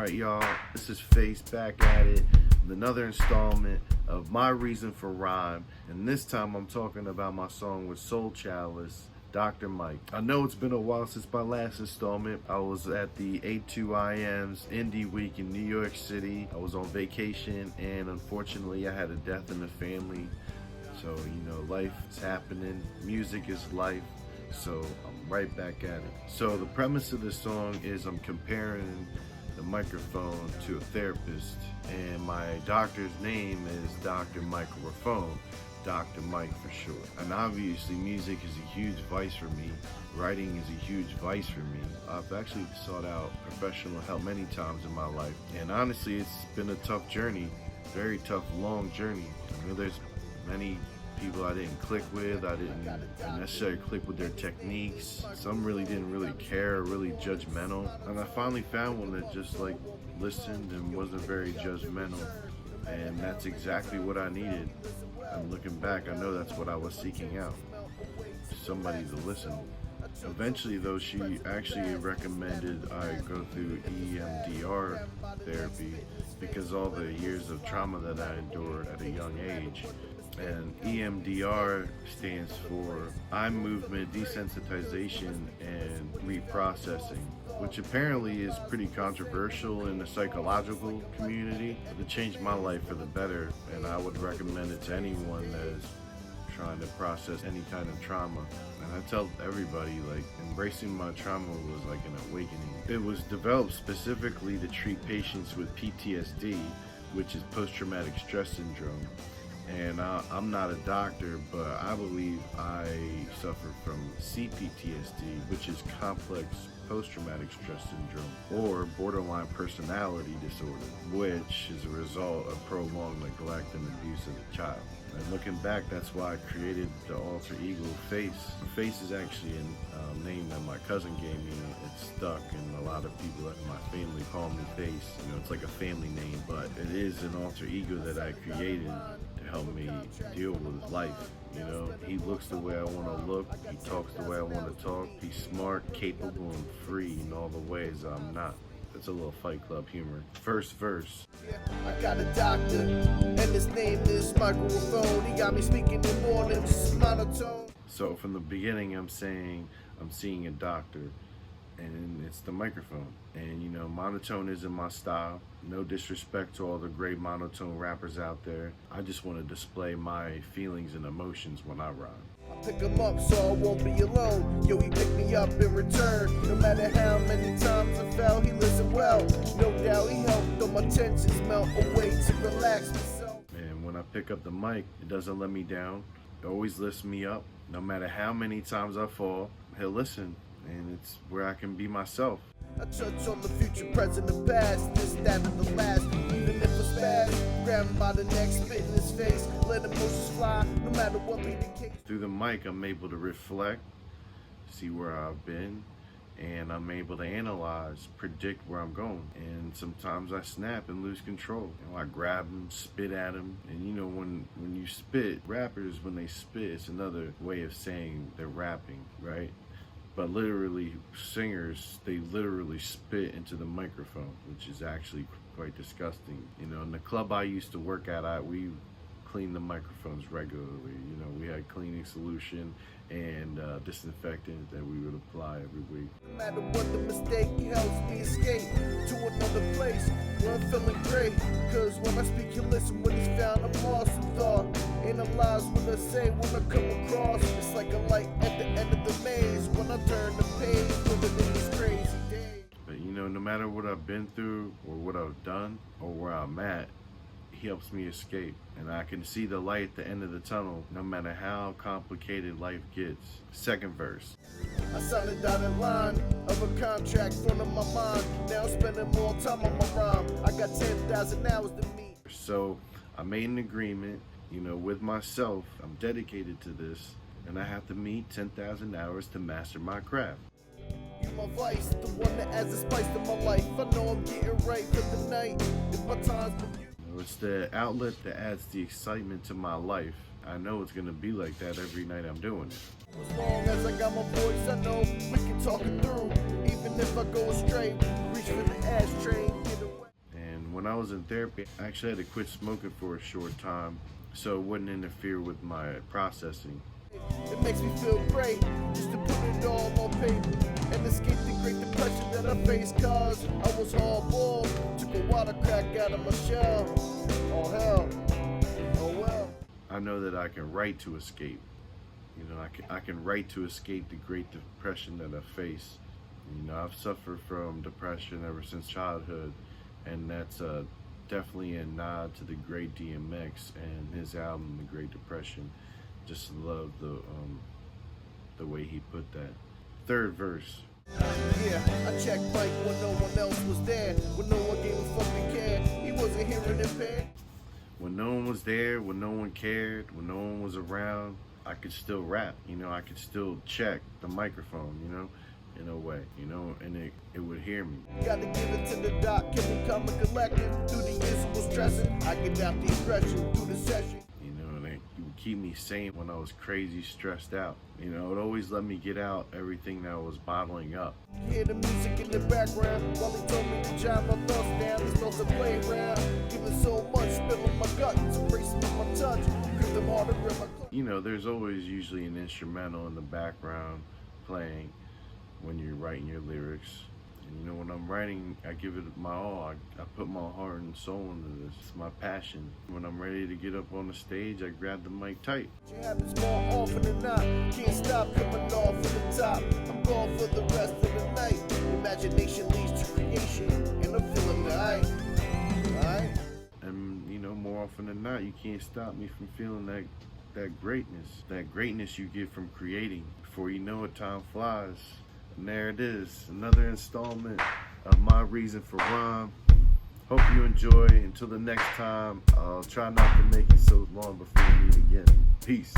Alright y'all, this is Face back at it with another installment of My Reason for Rhyme, and this time I'm talking about my song with Soul Chalice, Dr. Mike. I know it's been a while since my last installment. I was at the A2IM's Indie Week in New York City. I was on vacation and unfortunately I had a death in the family. So, life is happening, music is life. So I'm right back at it. So the premise of this song is I'm comparing the microphone to a therapist, and my doctor's name is Dr. Microphone, Dr. Mike for short. And obviously music is a huge vice for me. Writing is a huge vice for me. I've actually sought out professional help many times in my life, and honestly it's been a tough journey, very tough, long journey. There's many people I didn't click with. I didn't necessarily click with their techniques. Some really didn't really care, really judgmental. And I finally found one that just listened and wasn't very judgmental. And that's exactly what I needed. And looking back, I know that's what I was seeking out. Somebody to listen. Eventually though, she actually recommended I go through EMDR therapy because all the years of trauma that I endured at a young age. And EMDR stands for eye movement desensitization and reprocessing, which apparently is pretty controversial in the psychological community. But it changed my life for the better, and I would recommend it to anyone that is trying to process any kind of trauma. And I tell everybody, embracing my trauma was like an awakening. It was developed specifically to treat patients with PTSD, which is post-traumatic stress syndrome. And I'm not a doctor, but I believe I suffer from CPTSD, which is complex post-traumatic stress syndrome, or borderline personality disorder, which is a result of prolonged neglect and abuse as a child. And looking back, that's why I created the alter ego Face. Face is actually a name that my cousin gave me. It's stuck, and a lot of people in my family call me Face. It's like a family name, but it is an alter ego that I created to help me deal with life. He looks the way I want to look, he talks the way I want to talk, he's smart, capable, and free in all the ways I'm not. It's a little Fight Club humor. First verse. I got a doctor, and his name is Microphone. He got me speaking in mornings, monotone. So from the beginning I'm saying I'm seeing a doctor, and it's the microphone. And monotone isn't my style. No disrespect to all the great monotone rappers out there. I just want to display my feelings and emotions when I rhyme. I pick him up so I won't be alone. Yo, he picked me up in return. No matter how many times I fell, he listened well. No doubt he helped all my tensions melt away to relax myself. And when I pick up the mic, it doesn't let me down. It always lifts me up. No matter how many times I fall, he'll listen. And it's where I can be myself. I touch on the future, present, and past. This, that, and the last. Even if it's bad, grab him by the neck, spit in his face, let emotions fly, no matter what be the case. Through the mic, I'm able to reflect, see where I've been, and I'm able to analyze, predict where I'm going. And sometimes I snap and lose control. I grab them, spit at them. And when you spit, rappers, when they spit, it's another way of saying they're rapping, right? But literally, singers, they literally spit into the microphone, which is actually quite disgusting. In the club I used to work at, we cleaned the microphones regularly. We had cleaning solution and disinfectant that we would apply every week. No matter what the mistake, he helps me escape to another place where I'm feeling great. Cause when I speak, you listen. When he's found, I'm lost in thought. Analyze what I say when I come across. It's like a light at the end of the maze when I turn the page, living these crazy days. But no matter what I've been through or what I've done or where I'm at, he helps me escape. And I can see the light at the end of the tunnel, no matter how complicated life gets. Second verse. I signed a dotted line of a contract front of my mind. Now I'm spending more time on my rhyme. I got 10,000 hours to meet. So I made an agreement, with myself. I'm dedicated to this, and I have to meet 10,000 hours to master my craft. You my vice, the one that adds a spice to my life. I know I'm getting right for the night. If my time's with you. It's the outlet that adds the excitement to my life. I know it's gonna be like that every night I'm doing it. As long as I got my voice, I know we can talk it through. Even if I go astray, reach for the ashtray, get away. When I was in therapy, I actually had to quit smoking for a short time so it wouldn't interfere with my processing. It makes me feel great just to put it all on paper and escape the great depression that I faced, cause I was hardballed. Took a while to crack out of my shell. Oh hell, oh well. I know that I can write to escape. You know, I can write to escape the great depression that I face. You know, I've suffered from depression ever since childhood, and that's definitely a nod to the great DMX and his album, The Great Depression. Just love the way he put that. Third verse. Yeah, I checked Mike when no one else was there, when no one gave a fucking care. He wasn't hearing it, man. When no one was there, when no one cared, when no one was around, I could still rap. You know, I could still check the microphone, you know, in a way, you know, and it would hear me. Gotta give it to the doc, kept me calm and collected. Through the years it was stressing, I get out the aggression through the session. You know, and it would keep me sane when I was crazy stressed out. You know, it always let me get out everything that I was bottling up. Hear the music in the background while he told me to jam my thoughts down. There's no to play around. Giving so much, spilling my guts, embracing my touch. Grip them hard and grip my clutch. You know, there's always usually an instrumental in the background playing when you're writing your lyrics. And you know, when I'm writing, I give it my all. I put my heart and soul into this. It's my passion. When I'm ready to get up on the stage, I grab the mic tight. Your habits more often than not. Can't stop coming off of the top. I'm gone for the rest of the night. Imagination leads to creation, and I'm feeling alright. Alright? And you know, more often than not, you can't stop me from feeling that greatness. That greatness you get from creating. Before you know it, time flies. And there it is, another installment of My Reason for Rhyme. Hope you enjoy. Until the next time, I'll try not to make it so long before we meet again. Peace.